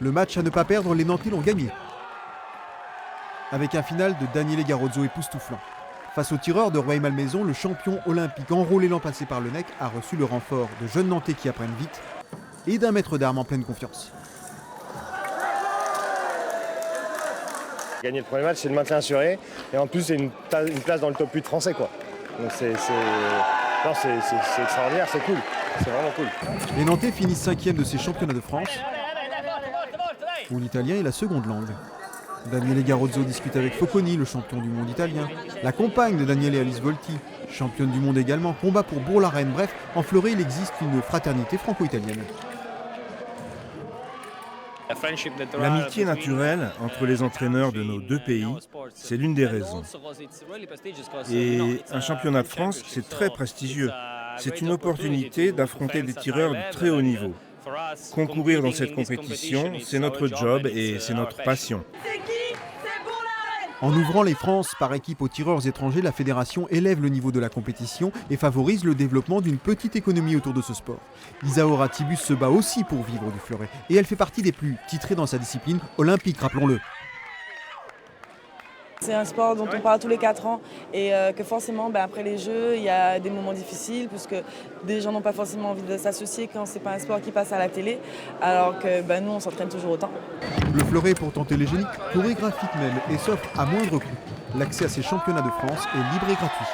Le match à ne pas perdre, les Nantais l'ont gagné. Avec un final de Daniele Garozzo époustouflant. Face aux tireurs de Rueil-Malmaison, le champion olympique enrôlé l'an passé par le NEC a reçu le renfort de jeunes Nantais qui apprennent vite et d'un maître d'armes en pleine confiance. Gagner le premier match, c'est le maintien assuré. Et en plus, c'est une place dans le top 8 français, quoi. Donc c'est extraordinaire, c'est cool. C'est vraiment cool. Les Nantais finissent 5e de ces championnats de France, où l'italien est la seconde langue. Daniele Garozzo discute avec Focconi, le champion du monde italien. La compagne de Daniele, Alice Volti, championne du monde également, combat pour Bourg-la-Reine. Bref, en Fleuret, il existe une fraternité franco-italienne. L'amitié naturelle entre les entraîneurs de nos deux pays, c'est l'une des raisons. Et un championnat de France, c'est très prestigieux. C'est une opportunité d'affronter des tireurs de très haut niveau. Concourir dans cette compétition, c'est notre job et c'est notre passion. En ouvrant les France par équipe aux tireurs étrangers, la fédération élève le niveau de la compétition et favorise le développement d'une petite économie autour de ce sport. Isaura Ratibus se bat aussi pour vivre du fleuret et elle fait partie des plus titrées dans sa discipline olympique, rappelons-le. C'est un sport dont on parle tous les 4 ans et que forcément après les Jeux, il y a des moments difficiles puisque des gens n'ont pas forcément envie de s'associer quand c'est pas un sport qui passe à la télé, alors que nous on s'entraîne toujours autant. Le fleuret est pourtant télégénique, chorégraphique même et s'offre à moindre coût. L'accès à ces championnats de France est libre et gratuit.